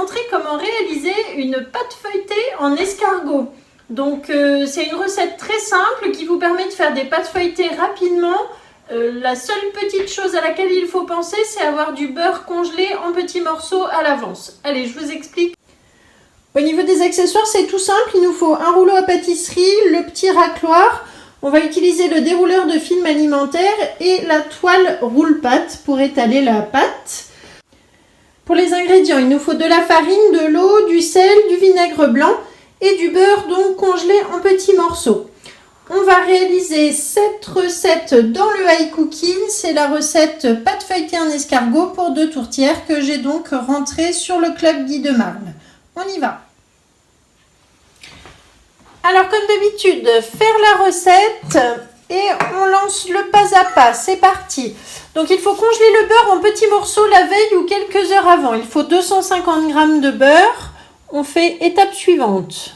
montrer comment réaliser une pâte feuilletée en escargot. Donc c'est une recette très simple qui vous permet de faire des pâtes feuilletées rapidement. La seule petite chose à laquelle il faut penser, c'est avoir du beurre congelé en petits morceaux à l'avance. Allez, je vous explique. Au niveau des accessoires, c'est tout simple. Il nous faut un rouleau à pâtisserie, le petit racloir. On va utiliser le dérouleur de film alimentaire et la toile roule-pâte pour étaler la pâte. Pour les ingrédients, il nous faut de la farine, de l'eau, du sel, du vinaigre blanc et du beurre donc congelé en petits morceaux. On va réaliser cette recette dans le high cooking. C'est la recette pâte feuilletée en escargot pour 2 tourtières que j'ai donc rentrée sur le club Guy de Marle. On y va. Alors comme d'habitude, faire la recette et on lance le pas à pas. C'est parti. Donc il faut congeler le beurre en petits morceaux la veille ou quelques heures avant. Il faut 250 g de beurre. On fait étape suivante.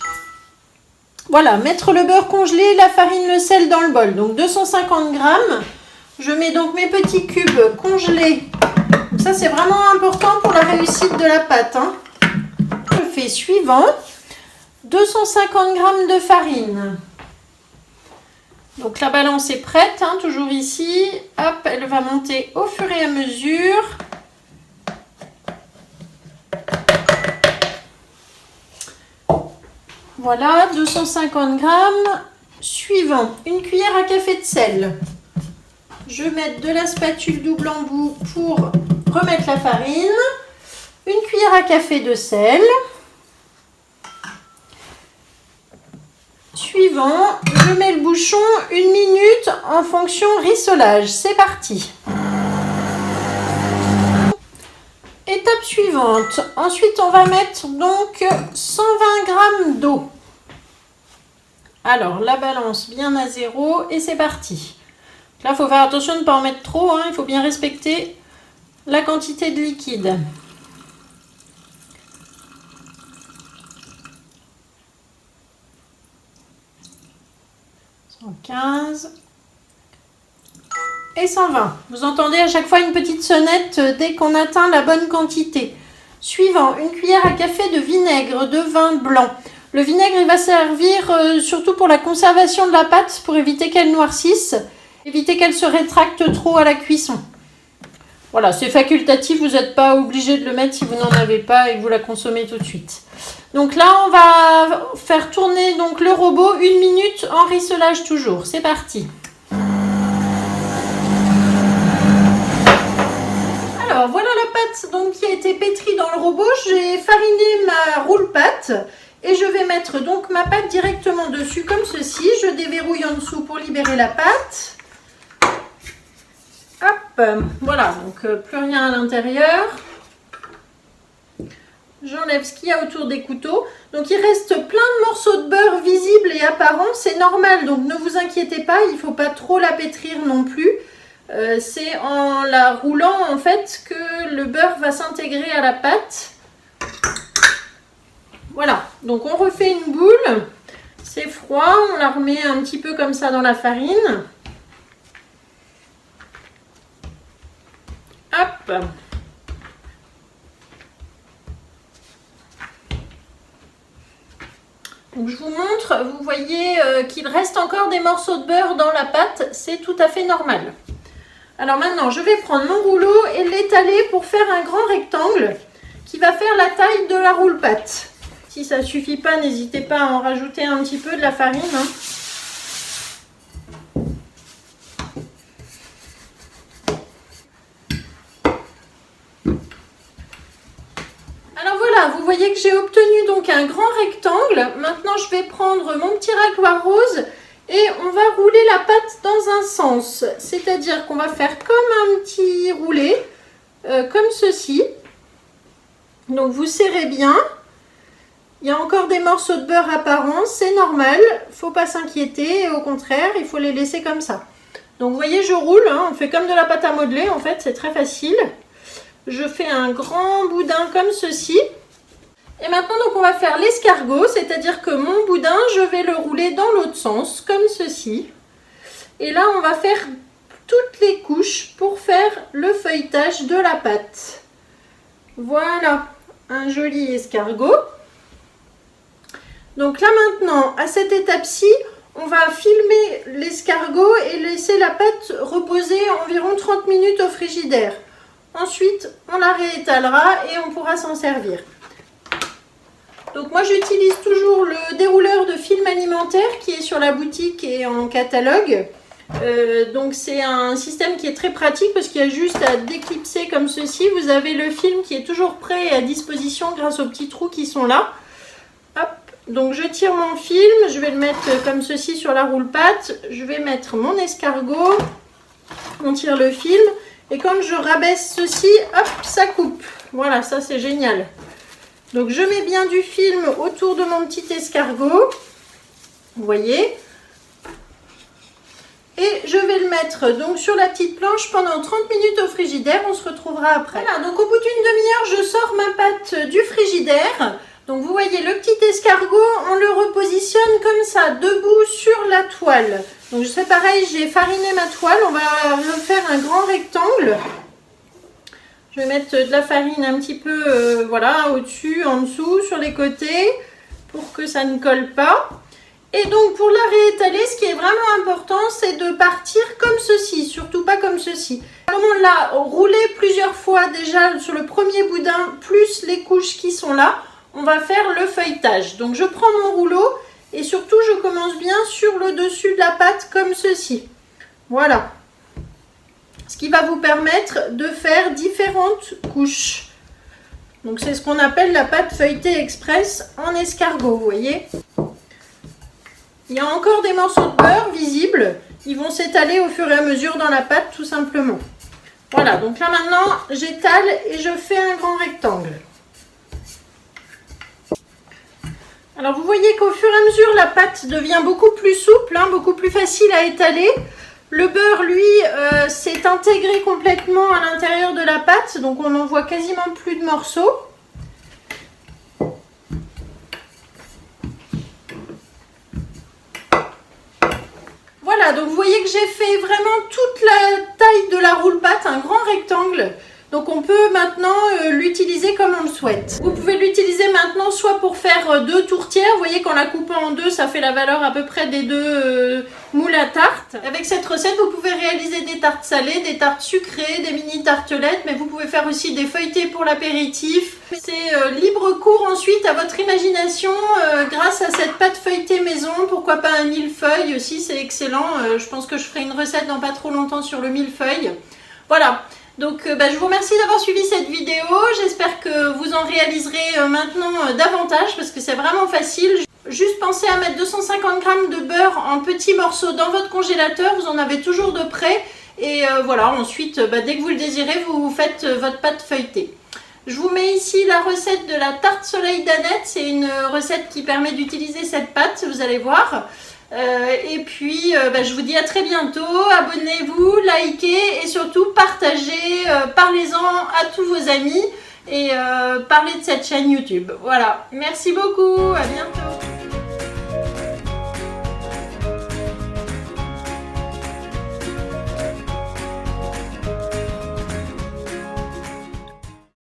Voilà, mettre le beurre congelé, la farine, le sel dans le bol. Donc 250 g. Je mets donc mes petits cubes congelés. Ça c'est vraiment important pour la réussite de la pâte. Je fais suivant. 250 g de farine. Donc la balance est prête, toujours ici. Hop, elle va monter au fur et à mesure. Voilà, 250 g. Suivant, une cuillère à café de sel. Je vais mettre de la spatule double embout pour remettre la farine. Une cuillère à café de sel. Suivant, je mets le bouchon 1 minute en fonction rissolage. C'est parti. Étape suivante. Ensuite, on va mettre donc 120 g d'eau. Alors, la balance bien à 0 et c'est parti. Là, il faut faire attention de ne pas en mettre trop. Il faut bien respecter la quantité de liquide. 115 et 120. Vous entendez à chaque fois une petite sonnette dès qu'on atteint la bonne quantité. Suivant, une cuillère à café de vinaigre de vin blanc. Le vinaigre, il va servir surtout pour la conservation de la pâte, pour éviter qu'elle noircisse, éviter qu'elle se rétracte trop à la cuisson. Voilà, c'est facultatif, vous n'êtes pas obligé de le mettre si vous n'en avez pas et que vous la consommez tout de suite. Donc là, on va faire tourner donc le robot 1 minute en rissolage toujours. C'est parti. Alors voilà la pâte donc, qui a été pétrie dans le robot. J'ai fariné ma roule-pâte et je vais mettre donc ma pâte directement dessus comme ceci. Je déverrouille en dessous pour libérer la pâte. Hop, voilà, donc plus rien à l'intérieur. J'enlève ce qu'il y a autour des couteaux. Donc il reste plein de morceaux de beurre visibles et apparents. C'est normal, donc ne vous inquiétez pas, il ne faut pas trop la pétrir non plus. C'est en la roulant en fait que le beurre va s'intégrer à la pâte. Voilà, donc on refait une boule. C'est froid, on la remet un petit peu comme ça dans la farine. Hop. Donc je vous montre, vous voyez qu'il reste encore des morceaux de beurre dans la pâte, c'est tout à fait normal. Alors maintenant, je vais prendre mon rouleau et l'étaler pour faire un grand rectangle qui va faire la taille de la roule-pâte. Si ça ne suffit pas, n'hésitez pas à en rajouter un petit peu de la farine. Alors voilà, vous voyez que j'ai obtenu donc un grand rectangle. Maintenant, je vais prendre mon petit racloir rose et on va rouler la pâte dans un sens. C'est-à-dire qu'on va faire comme un petit roulé, comme ceci. Donc vous serrez bien. Il y a encore des morceaux de beurre apparents, c'est normal. Il ne faut pas s'inquiéter, au contraire, il faut les laisser comme ça. Donc vous voyez, je roule, on fait comme de la pâte à modeler, en fait, c'est très facile. Je fais un grand boudin comme ceci. Et maintenant, donc, on va faire l'escargot, c'est-à-dire que mon boudin, je vais le rouler dans l'autre sens, comme ceci. Et là, on va faire toutes les couches pour faire le feuilletage de la pâte. Voilà. un joli escargot. Donc là maintenant, à cette étape-ci, on va filmer l'escargot et laisser la pâte reposer environ 30 minutes au frigidaire. Ensuite, on la réétalera et on pourra s'en servir. Donc moi j'utilise toujours le dérouleur de film alimentaire qui est sur la boutique et en catalogue. Donc c'est un système qui est très pratique parce qu'il y a juste à déclipser comme ceci. Vous avez le film qui est toujours prêt et à disposition grâce aux petits trous qui sont là. Hop. Donc je tire mon film, je vais le mettre comme ceci sur la roule-pâte. Je vais mettre mon escargot, on tire le film et quand je rabaisse ceci, hop, ça coupe. Voilà, ça c'est génial. Donc je mets bien du film autour de mon petit escargot, vous voyez. Et je vais le mettre donc sur la petite planche pendant 30 minutes au frigidaire, on se retrouvera après. Voilà, donc au bout d'une demi-heure, je sors ma pâte du frigidaire. Donc vous voyez le petit escargot, on le repositionne comme ça, debout sur la toile. Donc je fais pareil, j'ai fariné ma toile, on va faire un grand rectangle. Je vais mettre de la farine un petit peu, voilà, au-dessus, en dessous, sur les côtés, pour que ça ne colle pas. Et donc pour la réétaler, ce qui est vraiment important, c'est de partir comme ceci, surtout pas comme ceci. Comme on l'a roulé plusieurs fois déjà sur le premier boudin, plus les couches qui sont là, on va faire le feuilletage. Donc je prends mon rouleau et surtout je commence bien sur le dessus de la pâte comme ceci. Voilà. Ce qui va vous permettre de faire différentes couches. Donc c'est ce qu'on appelle la pâte feuilletée express en escargot, vous voyez. Il y a encore des morceaux de beurre visibles, ils vont s'étaler au fur et à mesure dans la pâte tout simplement. Voilà, donc là maintenant j'étale et je fais un grand rectangle. Alors vous voyez qu'au fur et à mesure la pâte devient beaucoup plus souple, hein, beaucoup plus facile à étaler. Le beurre, lui, s'est intégré complètement à l'intérieur de la pâte, donc on n'en voit quasiment plus de morceaux. Voilà, donc vous voyez que j'ai fait vraiment toute la taille de la roule-pâte, un grand rectangle. Donc on peut maintenant l'utiliser comme on le souhaite. Vous pouvez l'utiliser maintenant soit pour faire 2 tourtières. Vous voyez qu'en la coupant en 2, ça fait la valeur à peu près des 2 moules à tarte. Avec cette recette, vous pouvez réaliser des tartes salées, des tartes sucrées, des mini tartelettes, mais vous pouvez faire aussi des feuilletés pour l'apéritif. C'est libre cours ensuite à votre imagination grâce à cette pâte feuilletée maison. Pourquoi pas un millefeuille aussi, c'est excellent. Je pense que je ferai une recette dans pas trop longtemps sur le millefeuille. Voilà. Donc je vous remercie d'avoir suivi cette vidéo, j'espère que vous en réaliserez maintenant davantage parce que c'est vraiment facile. Juste pensez à mettre 250 g de beurre en petits morceaux dans votre congélateur, vous en avez toujours de près. Et voilà, ensuite dès que vous le désirez, vous faites votre pâte feuilletée. Je vous mets ici la recette de la tarte soleil d'Annette, c'est une recette qui permet d'utiliser cette pâte, vous allez voir. Et puis je vous dis à très bientôt, abonnez-vous, likez et surtout partagez, parlez-en à tous vos amis et parlez de cette chaîne YouTube. Voilà, merci beaucoup, à bientôt.